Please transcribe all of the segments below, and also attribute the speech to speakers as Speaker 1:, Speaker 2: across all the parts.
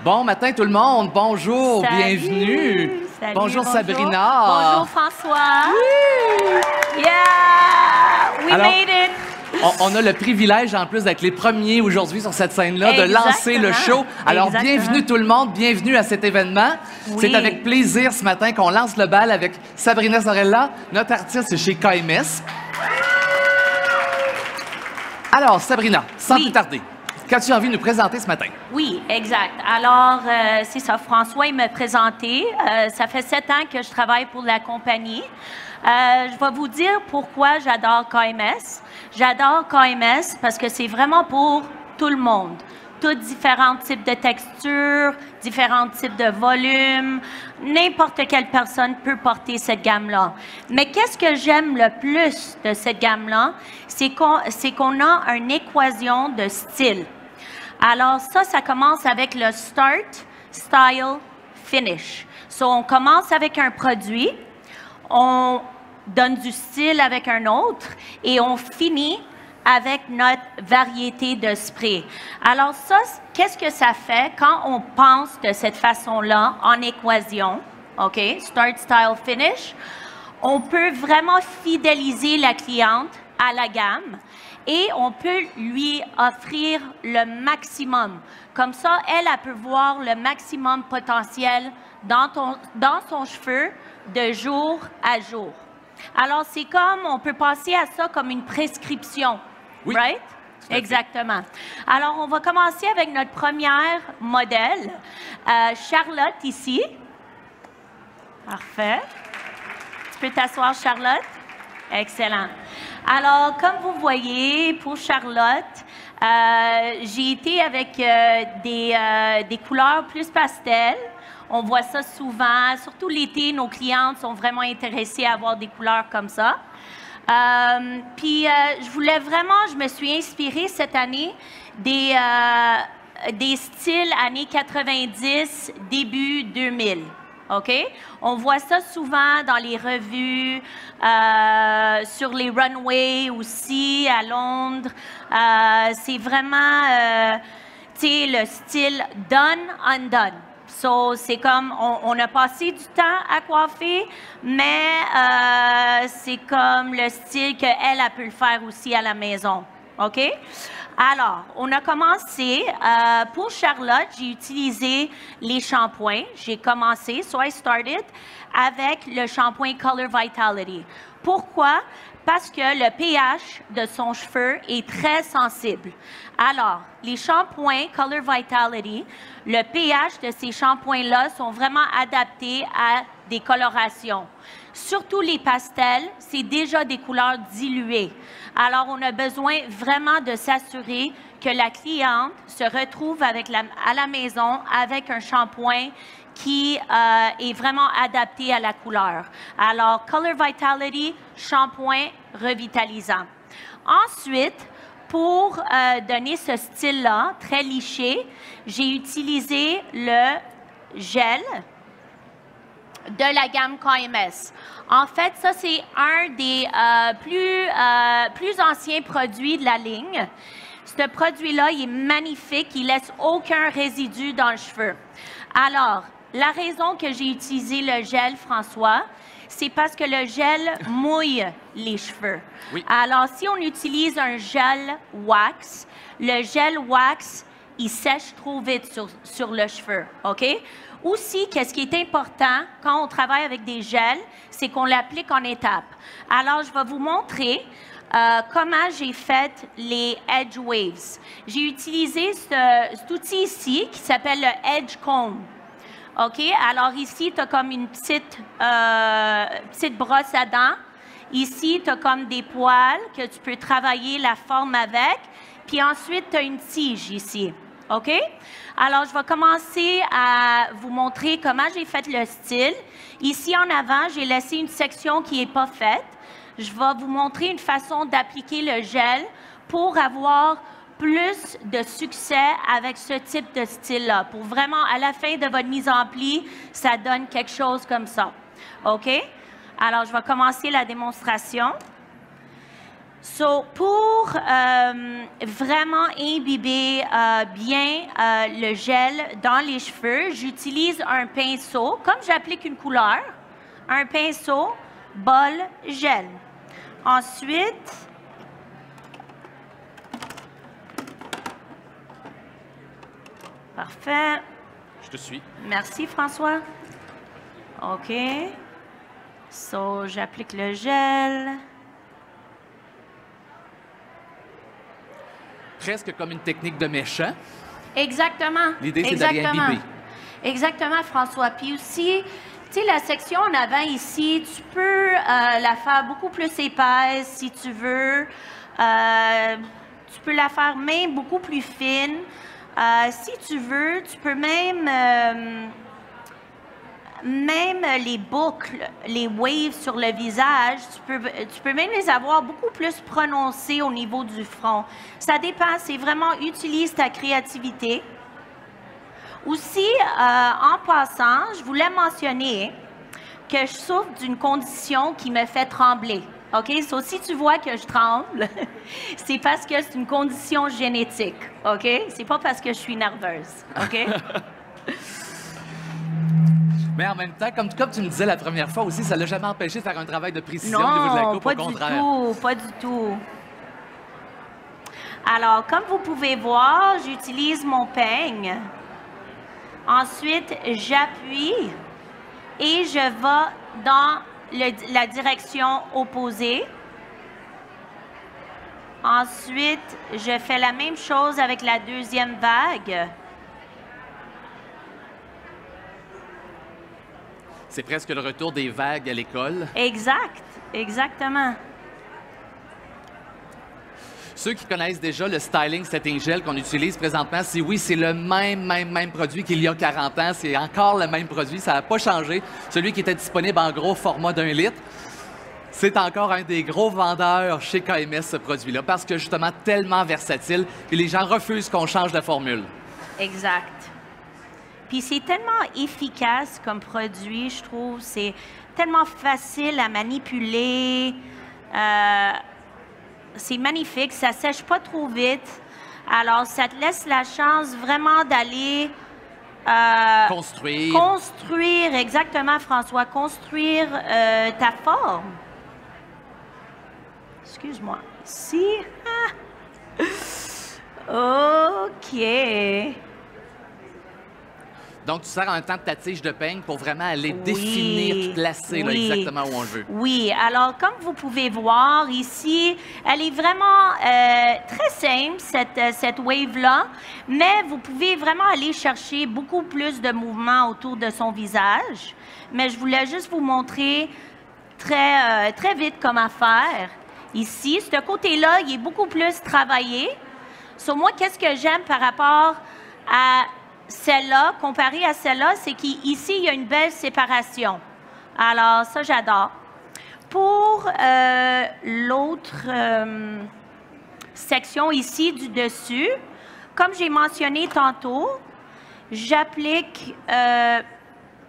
Speaker 1: Bon matin tout le monde, bonjour,
Speaker 2: Salut.
Speaker 1: bienvenue.
Speaker 2: Salut,
Speaker 1: bonjour Sabrina.
Speaker 2: Bonjour François.
Speaker 1: Oui.
Speaker 2: Yeah, we
Speaker 1: Alors,
Speaker 2: made it.
Speaker 1: On a le privilège, en plus, d'être les premiers aujourd'hui sur cette scène-là, de lancer le show. Alors, bienvenue tout le monde, bienvenue à cet événement.
Speaker 2: Oui.
Speaker 1: C'est avec plaisir ce matin qu'on lance le bal avec Sabrina Zorella, notre artiste chez KMS. Alors, Sabrina, sans plus tarder, qu'as-tu envie de nous présenter ce matin?
Speaker 2: Oui, exact. Alors, c'est ça, François, il m'a présenté. Ça fait 7 ans que je travaille pour la compagnie. Je vais vous dire pourquoi j'adore KMS. J'adore KMS parce que c'est vraiment pour tout le monde. Tous différents types de textures, différents types de volumes. N'importe quelle personne peut porter cette gamme-là. Mais qu'est-ce que j'aime le plus de cette gamme-là? C'est qu'on a une équation de style. Alors ça commence avec le Start, Style, Finish. So, on commence avec un produit, on donne du style avec un autre et on finit avec notre variété de spray. Alors ça, qu'est-ce que ça fait quand on pense de cette façon-là en équation, OK? Start, Style, Finish. On peut vraiment fidéliser la cliente à la gamme et on peut lui offrir le maximum. Comme ça, elle peut voir le maximum potentiel dans son cheveu de jour à jour. Alors, c'est comme, on peut passer à ça comme une prescription,
Speaker 1: oui,
Speaker 2: right? Exactement. Alors, on va commencer avec notre première modèle, Charlotte ici. Parfait. Tu peux t'asseoir, Charlotte? Excellent. Alors, comme vous voyez, pour Charlotte, j'ai été avec des couleurs plus pastel. On voit ça souvent, surtout l'été, nos clientes sont vraiment intéressées à avoir des couleurs comme ça. Puis, je me suis inspirée cette année des styles années 90, début 2000. OK? On voit ça souvent dans les revues, sur les runways aussi, à Londres. C'est vraiment, tu sais, le style done, undone. So, c'est comme, on a passé du temps à coiffer, mais c'est comme le style qu'elle peut le faire aussi à la maison. OK? Alors, on a commencé, pour Charlotte, j'ai utilisé les shampoings. J'ai commencé, so I started, avec le shampoing Color Vitality. Pourquoi? Parce que le pH de son cheveu est très sensible. Alors, les shampoings Color Vitality, le pH de ces shampoings-là sont vraiment adaptés à des colorations. Surtout les pastels, c'est déjà des couleurs diluées. Alors, on a besoin vraiment de s'assurer que la cliente se retrouve à la maison avec un shampoing qui est vraiment adapté à la couleur. Alors, Color Vitality, shampoing revitalisant. Ensuite, pour donner ce style-là, très liché, j'ai utilisé le gel de la gamme KMS. En fait, ça, c'est un des plus anciens produits de la ligne. Ce produit-là, il est magnifique, il laisse aucun résidu dans le cheveu. Alors, la raison que j'ai utilisé le gel, François, c'est parce que le gel mouille les cheveux.
Speaker 1: Oui.
Speaker 2: Alors, si on utilise un gel wax, le gel wax, il sèche trop vite sur le cheveu, OK? Aussi, qu'est-ce qui est important quand on travaille avec des gels, c'est qu'on l'applique en étapes. Alors, je vais vous montrer comment j'ai fait les Edge Waves. J'ai utilisé cet outil ici qui s'appelle le Edge Comb. OK? Alors ici, tu as comme une petite brosse à dents. Ici, tu as comme des poils que tu peux travailler la forme avec. Puis ensuite, tu as une tige ici. OK? Alors, je vais commencer à vous montrer comment j'ai fait le style. Ici, en avant, j'ai laissé une section qui n'est pas faite. Je vais vous montrer une façon d'appliquer le gel pour avoir plus de succès avec ce type de style-là. Pour vraiment, à la fin de votre mise en pli, ça donne quelque chose comme ça. OK? Alors, je vais commencer la démonstration. Pour vraiment imbiber bien le gel dans les cheveux, j'utilise un pinceau. Comme j'applique une couleur, un pinceau, bol, gel. Ensuite, parfait.
Speaker 1: Je te suis.
Speaker 2: Merci, François. OK. J'applique le gel.
Speaker 1: Presque comme une technique de méchant.
Speaker 2: Exactement.
Speaker 1: L'idée, c'est d'aller imbiber.
Speaker 2: Exactement, François. Puis aussi, tu sais, la section en avant ici, tu peux la faire beaucoup plus épaisse si tu veux. Tu peux la faire même beaucoup plus fine. Si tu veux, tu peux même les boucles, les waves sur le visage, tu peux même les avoir beaucoup plus prononcées au niveau du front. Ça dépend, c'est vraiment, utilise ta créativité. Aussi, en passant, je voulais mentionner que je souffre d'une condition qui me fait trembler. OK? Si tu vois que je tremble, c'est parce que c'est une condition génétique. OK? C'est pas parce que je suis nerveuse. OK?
Speaker 1: Mais en même temps, comme tu me disais la première fois aussi, ça l'a jamais empêché de faire un travail de précision au niveau de la coupe, au contraire.
Speaker 2: Non, pas du tout. Alors, comme vous pouvez voir, j'utilise mon peigne. Ensuite, j'appuie et je vais dans la direction opposée. Ensuite, je fais la même chose avec la deuxième vague.
Speaker 1: C'est presque le retour des vagues à l'école.
Speaker 2: Exact, exactement.
Speaker 1: Ceux qui connaissent déjà le Styling Setting Gel qu'on utilise présentement, c'est le même produit qu'il y a 40 ans. C'est encore le même produit, ça n'a pas changé. Celui qui était disponible en gros format d'1 litre. C'est encore un des gros vendeurs chez KMS, ce produit-là, parce que justement tellement versatile, et les gens refusent qu'on change de formule.
Speaker 2: Exact. Puis c'est tellement efficace comme produit, je trouve. C'est tellement facile à manipuler. C'est magnifique. Ça sèche pas trop vite. Alors, ça te laisse la chance vraiment d'aller...
Speaker 1: construire.
Speaker 2: Construire, exactement, François. Construire ta forme. Excuse-moi. Ici. Ah. OK.
Speaker 1: Donc, tu sers en même temps de ta tige de peigne pour vraiment aller définir, placer là, exactement où on le veut.
Speaker 2: Oui. Alors, comme vous pouvez voir ici, elle est vraiment très simple, cette wave-là, mais vous pouvez vraiment aller chercher beaucoup plus de mouvements autour de son visage. Mais je voulais juste vous montrer très vite comment faire. Ici, ce côté-là, il est beaucoup plus travaillé. Sur moi, qu'est-ce que j'aime par rapport à celle-là, comparée à celle-là, c'est qu'ici, il y a une belle séparation. Alors, ça, j'adore. Pour l'autre section ici du dessus, comme j'ai mentionné tantôt, j'applique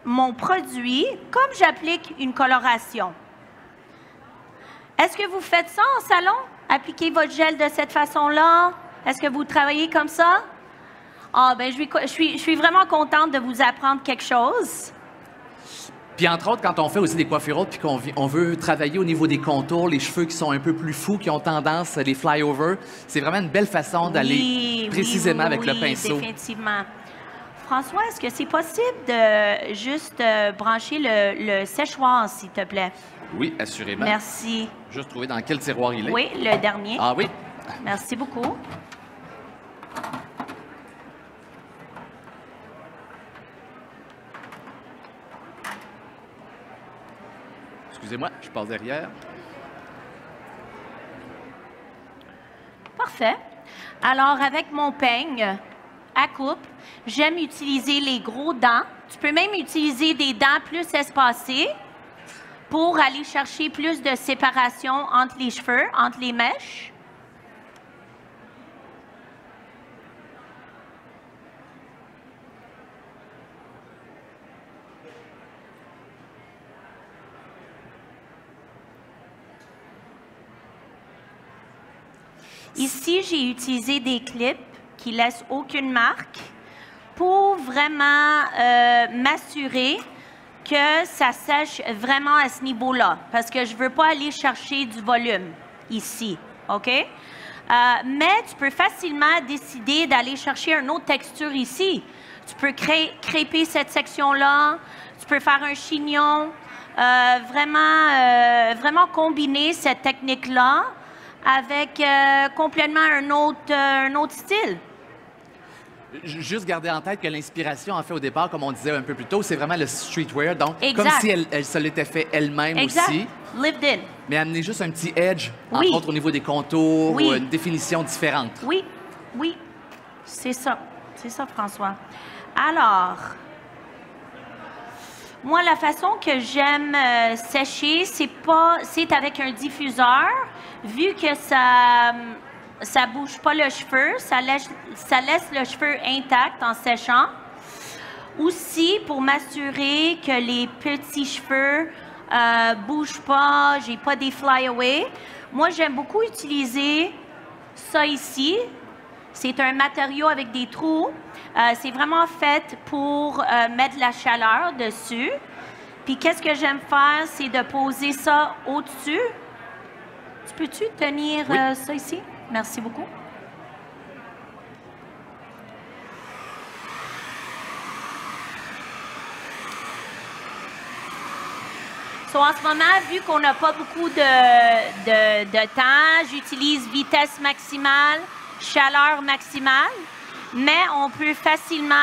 Speaker 2: mon produit comme j'applique une coloration. Est-ce que vous faites ça en salon? Appliquez votre gel de cette façon-là? Est-ce que vous travaillez comme ça? Ah, ben, je suis vraiment contente de vous apprendre quelque chose.
Speaker 1: Puis, entre autres, quand on fait aussi des coiffures hautes, puis qu'on veut travailler au niveau des contours, les cheveux qui sont un peu plus fous, qui ont tendance, les fly-over, c'est vraiment une belle façon d'aller précisément avec le pinceau.
Speaker 2: Oui, définitivement. François, est-ce que c'est possible de juste brancher le séchoir, s'il te plaît?
Speaker 1: Oui, assurément.
Speaker 2: Merci.
Speaker 1: Juste trouver dans quel tiroir il est.
Speaker 2: Oui, le dernier.
Speaker 1: Ah oui.
Speaker 2: Merci beaucoup.
Speaker 1: Excusez-moi, je passe derrière.
Speaker 2: Parfait. Alors, avec mon peigne à coupe, j'aime utiliser les gros dents. Tu peux même utiliser des dents plus espacées pour aller chercher plus de séparation entre les cheveux, entre les mèches. Ici, j'ai utilisé des clips qui ne laissent aucune marque pour vraiment m'assurer que ça sèche vraiment à ce niveau-là, parce que je ne veux pas aller chercher du volume ici, OK? Mais tu peux facilement décider d'aller chercher une autre texture ici. Tu peux crêper cette section-là, tu peux faire un chignon, vraiment combiner cette technique-là avec complètement un autre style.
Speaker 1: Juste garder en tête que l'inspiration, en fait, au départ, comme on disait un peu plus tôt, c'est vraiment le streetwear. Donc,
Speaker 2: Exact.
Speaker 1: comme si elle se l'était fait elle-même aussi.
Speaker 2: Lived in.
Speaker 1: Mais amener juste un petit edge,
Speaker 2: Oui.
Speaker 1: entre autres au niveau des contours,
Speaker 2: Oui.
Speaker 1: ou une définition différente.
Speaker 2: Oui, oui, c'est ça. C'est ça, François. Alors, moi, la façon que j'aime sécher, c'est avec un diffuseur, vu que ça bouge pas le cheveu, ça laisse le cheveu intact en séchant. Aussi, pour m'assurer que les petits cheveux bougent pas, j'ai pas des fly-away. Moi, j'aime beaucoup utiliser ça ici. C'est un matériau avec des trous. C'est vraiment fait pour mettre de la chaleur dessus. Puis, qu'est-ce que j'aime faire, c'est de poser ça au-dessus. Tu peux-tu tenir ça ici? Merci beaucoup. En ce moment, vu qu'on n'a pas beaucoup de temps, j'utilise vitesse maximale, chaleur maximale, mais on peut facilement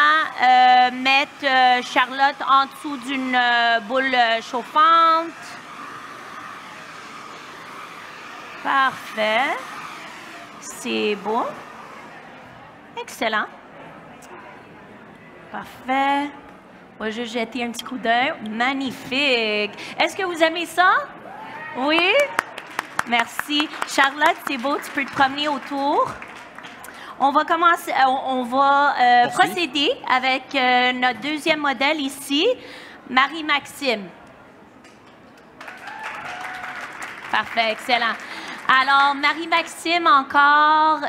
Speaker 2: mettre Charlotte en dessous d'une boule chauffante. Parfait. C'est beau. Excellent. Parfait. On va juste jeter un petit coup d'œil. Magnifique. Est-ce que vous aimez ça? Oui? Merci. Charlotte, c'est beau. Tu peux te promener autour. On va commencer, on va procéder avec notre deuxième modèle ici, Marie-Maxime. Parfait, excellent. Alors, Marie-Maxime, encore,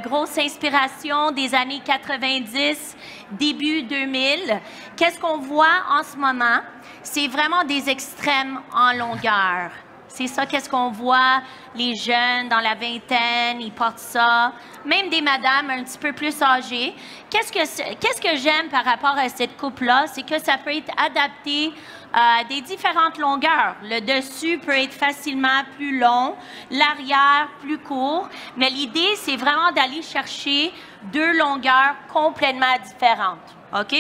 Speaker 2: grosse inspiration des années 90, début 2000. Qu'est-ce qu'on voit en ce moment? C'est vraiment des extrêmes en longueur. C'est ça, qu'est-ce qu'on voit, les jeunes dans la vingtaine, ils portent ça. Même des madames un petit peu plus âgées. Qu'est-ce que j'aime par rapport à cette coupe-là? C'est que ça peut être adapté à des différentes longueurs. Le dessus peut être facilement plus long, l'arrière plus court. Mais l'idée, c'est vraiment d'aller chercher deux longueurs complètement différentes. OK?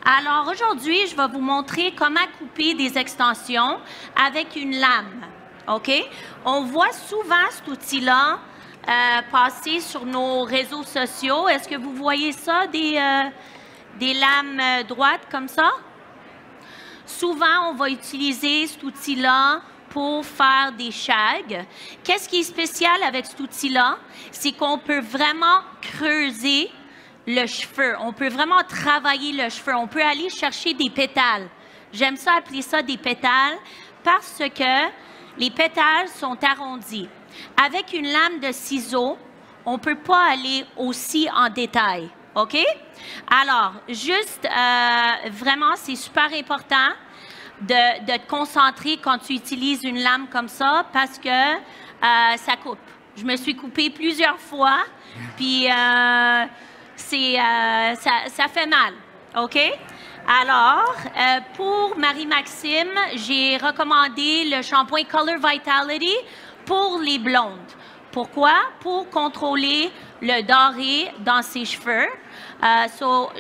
Speaker 2: Alors, aujourd'hui, je vais vous montrer comment couper des extensions avec une lame. OK? On voit souvent cet outil-là passer sur nos réseaux sociaux. Est-ce que vous voyez ça, des lames droites comme ça? Souvent, on va utiliser cet outil-là pour faire des shags. Qu'est-ce qui est spécial avec cet outil-là? C'est qu'on peut vraiment creuser le cheveu. On peut vraiment travailler le cheveu. On peut aller chercher des pétales. J'aime ça appeler ça des pétales parce que les pétales sont arrondis. Avec une lame de ciseaux, on ne peut pas aller aussi en détail. OK? Alors, juste, vraiment, c'est super important de te concentrer quand tu utilises une lame comme ça parce que ça coupe. Je me suis coupée plusieurs fois, puis ça fait mal. OK? Alors, pour Marie-Maxime, j'ai recommandé le shampoing Color Vitality pour les blondes. Pourquoi? Pour contrôler le doré dans ses cheveux.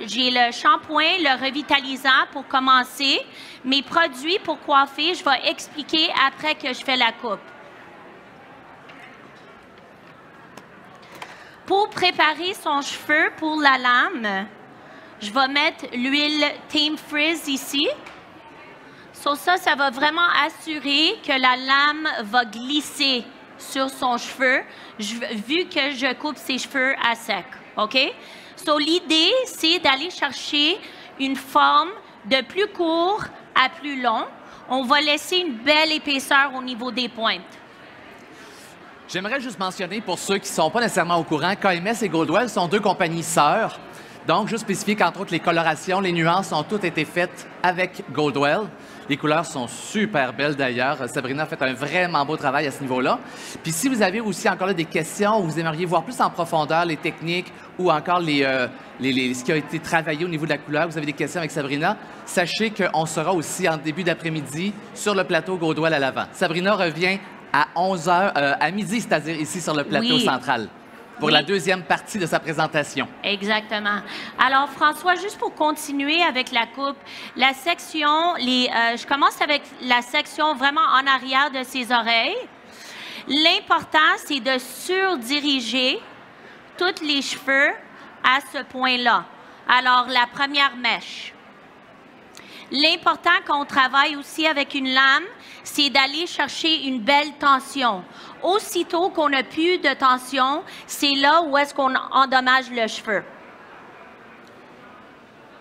Speaker 2: J'ai le shampoing, le revitalisant pour commencer. Mes produits pour coiffer, je vais expliquer après que je fais la coupe. Pour préparer son cheveu pour la lame, je vais mettre l'huile Tame Frizz ici. Ça va vraiment assurer que la lame va glisser sur son cheveu, vu que je coupe ses cheveux à sec. OK? L'idée, c'est d'aller chercher une forme de plus court à plus long. On va laisser une belle épaisseur au niveau des pointes.
Speaker 1: J'aimerais juste mentionner, pour ceux qui ne sont pas nécessairement au courant, KMS et Goldwell sont deux compagnies sœurs. Donc, juste spécifier qu'entre autres, les colorations, les nuances ont toutes été faites avec Goldwell. Les couleurs sont super belles d'ailleurs. Sabrina a fait un vraiment beau travail à ce niveau-là. Puis si vous avez aussi encore là des questions ou vous aimeriez voir plus en profondeur les techniques ou encore ce qui a été travaillé au niveau de la couleur, vous avez des questions avec Sabrina, sachez qu'on sera aussi en début d'après-midi sur le plateau Goldwell à l'avant. Sabrina revient à 11h, à midi, c'est-à-dire ici sur le plateau central, pour la deuxième partie de sa présentation.
Speaker 2: Exactement. Alors, François, juste pour continuer avec la coupe, la section, je commence avec la section vraiment en arrière de ses oreilles. L'important, c'est de surdiriger tous les cheveux à ce point-là. Alors, la première mèche. L'important qu'on travaille aussi avec une lame, c'est d'aller chercher une belle tension. Aussitôt qu'on n'a plus de tension, c'est là où est-ce qu'on endommage le cheveu.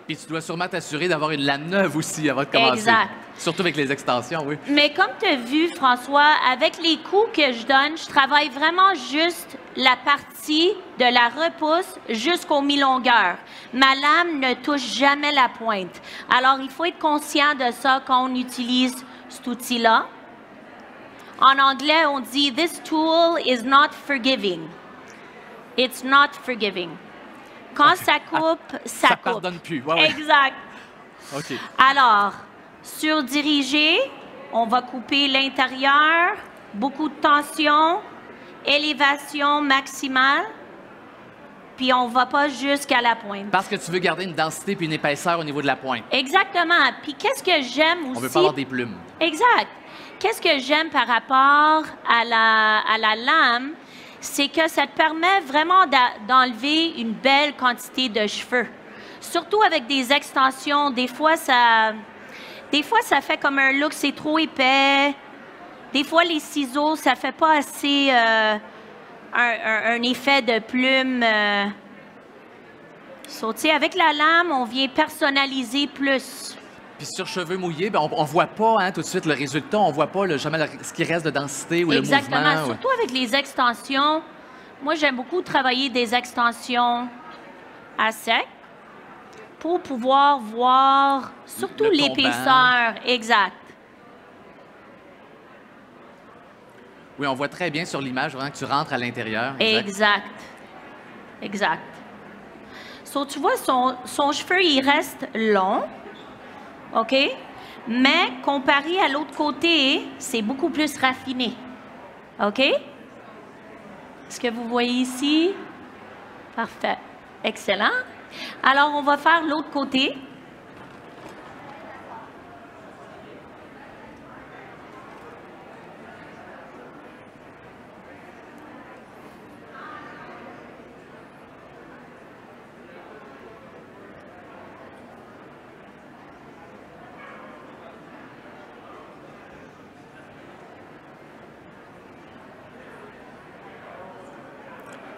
Speaker 1: Puis tu dois sûrement t'assurer d'avoir une lame neuve aussi avant de commencer.
Speaker 2: Exact.
Speaker 1: Surtout avec les extensions, oui.
Speaker 2: Mais comme tu as vu, François, avec les coups que je donne, je travaille vraiment juste la partie de la repousse jusqu'au mi-longueur. Ma lame ne touche jamais la pointe. Alors, il faut être conscient de ça quand on utilise cet outil-là. En anglais, on dit « This tool is not forgiving ». It's not forgiving. Quand ça coupe, ça coupe.
Speaker 1: Ça pardonne plus. Ouais, ouais.
Speaker 2: Exact.
Speaker 1: OK.
Speaker 2: Alors, surdiriger, on va couper l'intérieur, beaucoup de tension, élévation maximale, puis on ne va pas jusqu'à la pointe.
Speaker 1: Parce que tu veux garder une densité puis une épaisseur au niveau de la pointe.
Speaker 2: Exactement. Puis qu'est-ce que j'aime aussi...
Speaker 1: On veut pas avoir des plumes.
Speaker 2: Exact. Qu'est-ce que j'aime par rapport à la lame, c'est que ça te permet vraiment d'enlever une belle quantité de cheveux. Surtout avec des extensions, des fois, ça fait comme un look, c'est trop épais. Des fois, les ciseaux, ça fait pas assez un effet de plume. Avec la lame, on vient personnaliser plus.
Speaker 1: Puis sur cheveux mouillés, ben on voit pas tout de suite le résultat. On voit pas jamais ce qui reste de densité ou
Speaker 2: Exactement.
Speaker 1: le mouvement.
Speaker 2: Surtout avec les extensions. Moi, j'aime beaucoup travailler des extensions à sec pour pouvoir voir surtout l'épaisseur. Exact.
Speaker 1: Oui, on voit très bien sur l'image vraiment que tu rentres à l'intérieur.
Speaker 2: Exact. Tu vois, son cheveu, il reste long. OK? Mais comparé à l'autre côté, c'est beaucoup plus raffiné. OK? Est-ce que vous voyez ici? Parfait. Excellent. Alors, on va faire l'autre côté.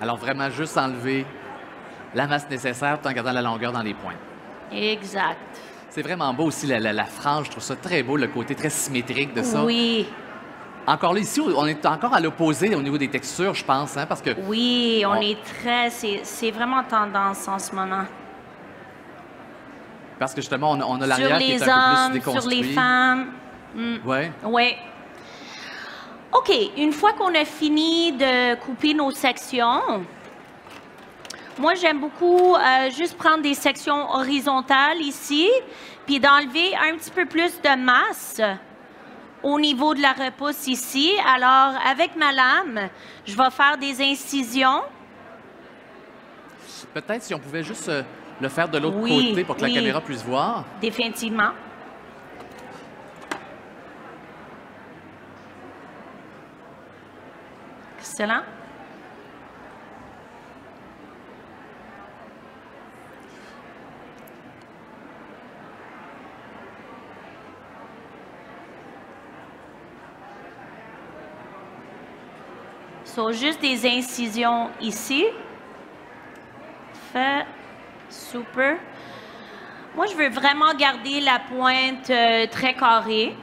Speaker 1: Alors, vraiment, juste enlever la masse nécessaire tout en gardant la longueur dans les pointes.
Speaker 2: Exact.
Speaker 1: C'est vraiment beau aussi, la frange. Je trouve ça très beau, le côté très symétrique de ça.
Speaker 2: Oui.
Speaker 1: Encore là, ici, on est encore à l'opposé au niveau des textures, je pense, parce que...
Speaker 2: Oui, on est très... C'est vraiment tendance en ce moment.
Speaker 1: Parce que justement, on a l'arrière qui est un peu plus déconstruit.
Speaker 2: Sur les femmes.
Speaker 1: Oui.
Speaker 2: Oui. OK, une fois qu'on a fini de couper nos sections, moi, j'aime beaucoup juste prendre des sections horizontales ici, puis d'enlever un petit peu plus de masse au niveau de la repousse ici. Alors, avec ma lame, je vais faire des incisions.
Speaker 1: Peut-être si on pouvait juste le faire de l'autre côté pour que la caméra puisse voir.
Speaker 2: Définitivement. Excellent. Juste des incisions ici. Fait. Super. Moi, je veux vraiment garder la pointe très carrée.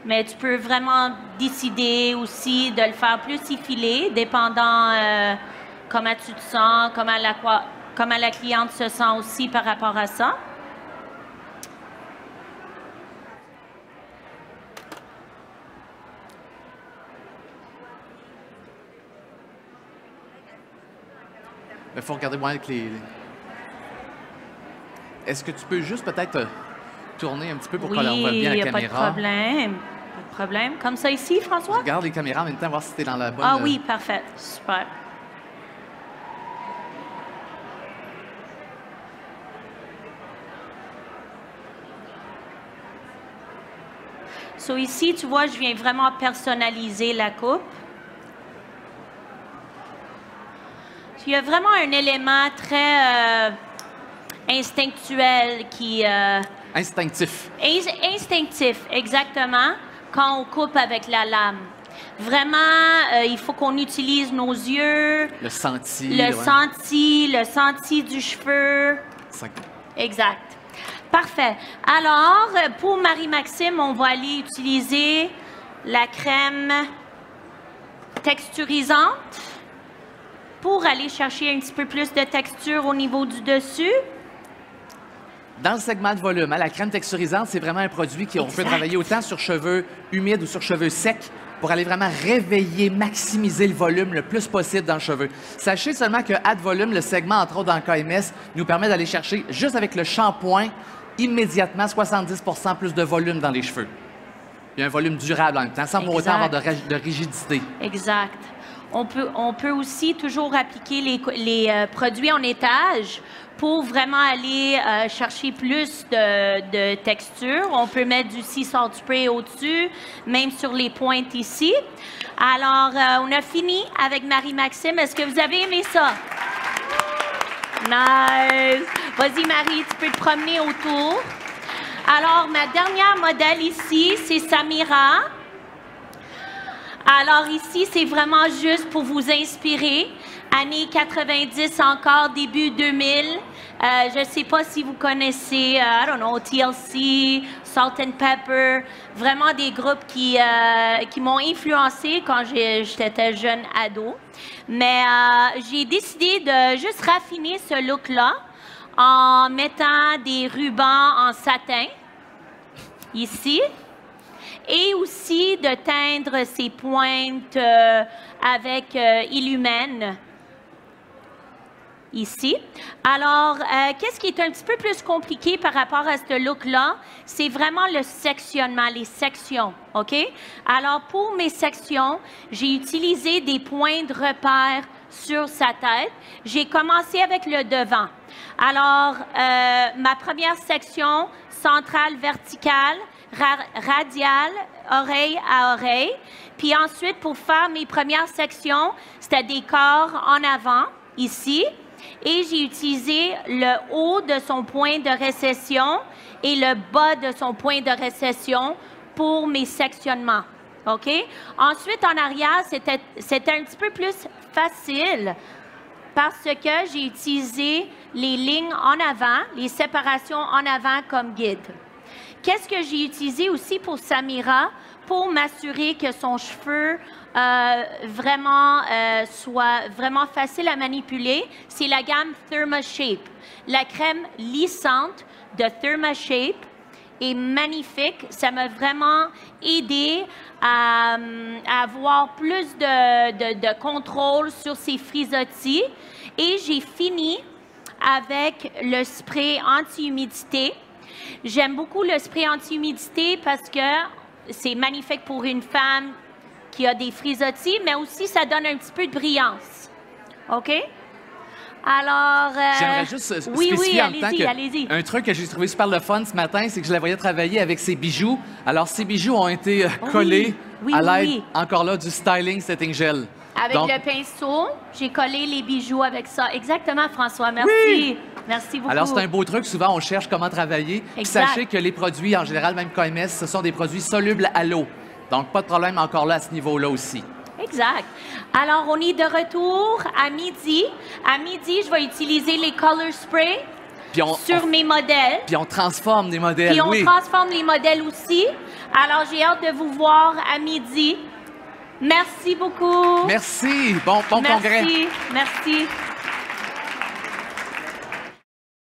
Speaker 2: mais tu peux vraiment décider aussi de le faire plus effilé, dépendant comment tu te sens, comment la cliente se sent aussi par rapport à ça.
Speaker 1: Il faut regarder moi avec les... Est-ce que tu peux juste peut-être tourner un petit peu pour qu'on voit bien la caméra?
Speaker 2: Oui, pas de problème. Pas de problème. Comme ça ici, François?
Speaker 1: Regarde les caméras en même temps, voir si tu es dans la bonne...
Speaker 2: Ah oui, parfait. Super. So ici, tu vois, je viens vraiment personnaliser la coupe. Il y a vraiment un élément très instinctuel qui...
Speaker 1: Instinctif.
Speaker 2: Instinctif, exactement, quand on coupe avec la lame. Vraiment, il faut qu'on utilise nos yeux.
Speaker 1: Le senti.
Speaker 2: Le senti du cheveu. Exact. Parfait. Alors, pour Marie-Maxime, on va aller utiliser la crème texturisante pour aller chercher un petit peu plus de texture au niveau du dessus.
Speaker 1: Dans le segment de volume, la crème texturisante, c'est vraiment un produit qu'on peut travailler autant sur cheveux humides ou sur cheveux secs pour aller vraiment réveiller, maximiser le volume le plus possible dans le cheveu. Sachez seulement que Add Volume, le segment, entre autres dans le KMS, nous permet d'aller chercher, juste avec le shampoing, immédiatement 70% plus de volume dans les cheveux. Il y a un volume durable en même temps, sans pour autant avoir de rigidité.
Speaker 2: Exact. On peut aussi toujours appliquer les produits en étage pour vraiment aller chercher plus de texture. On peut mettre du Sea Salt Spray au-dessus, même sur les pointes ici. Alors, on a fini avec Marie-Maxime. Est-ce que vous avez aimé ça? Nice! Vas-y, Marie, tu peux te promener autour. Alors, ma dernière modèle ici, c'est Samira. Alors ici, c'est vraiment juste pour vous inspirer. Années 90 encore, début 2000. Je ne sais pas si vous connaissez, I don't know, TLC, Salt and Pepper. Vraiment des groupes qui m'ont influencé quand j'étais jeune ado. Mais j'ai décidé de juste raffiner ce look-là en mettant des rubans en satin, ici. Et aussi de teindre ses pointes avec Illumen, ici. Alors, qu'est-ce qui est un petit peu plus compliqué par rapport à ce look-là? C'est vraiment le sectionnement, les sections, OK? Alors, pour mes sections, j'ai utilisé des points de repère sur sa tête. J'ai commencé avec le devant. Alors, ma première section, centrale verticale, radiale, oreille à oreille. Puis ensuite, pour faire mes premières sections, c'était des corps en avant, ici. Et j'ai utilisé le haut de son point de récession et le bas de son point de récession pour mes sectionnements. OK? Ensuite, en arrière, c'était un petit peu plus facile parce que j'ai utilisé les lignes en avant, les séparations en avant comme guide. Qu'est-ce que j'ai utilisé aussi pour Samira pour m'assurer que son cheveu soit vraiment facile à manipuler? C'est la gamme ThermaShape. La crème lissante de ThermaShape est magnifique. Ça m'a vraiment aidé à avoir plus de contrôle sur ses frisottis. Et j'ai fini avec le spray anti-humidité. J'aime beaucoup le spray anti-humidité parce que c'est magnifique pour une femme qui a des frisottis, mais aussi ça donne un petit peu de brillance. OK? Alors...
Speaker 1: J'aimerais juste spécifier en même temps
Speaker 2: allez-y.
Speaker 1: Un truc que j'ai trouvé super le fun ce matin, c'est que je la voyais travailler avec ses bijoux. Alors, ces bijoux ont été collés à l'aide, encore là, du Styling Setting Gel.
Speaker 2: Avec le pinceau, j'ai collé les bijoux avec ça. Exactement, François. Merci.
Speaker 1: Oui.
Speaker 2: Merci beaucoup.
Speaker 1: Alors, c'est un beau truc. Souvent, on cherche comment travailler. Puis sachez que les produits, en général, même KMS, ce sont des produits solubles à l'eau. Donc, pas de problème encore là à ce niveau-là aussi.
Speaker 2: Exact. Alors, on est de retour à midi. À midi, je vais utiliser les Color Spray sur mes modèles.
Speaker 1: Puis on transforme des modèles,
Speaker 2: Puis on transforme les modèles aussi. Alors, j'ai hâte de vous voir à midi. Merci beaucoup.
Speaker 1: Merci. Bon congrès.
Speaker 2: Merci.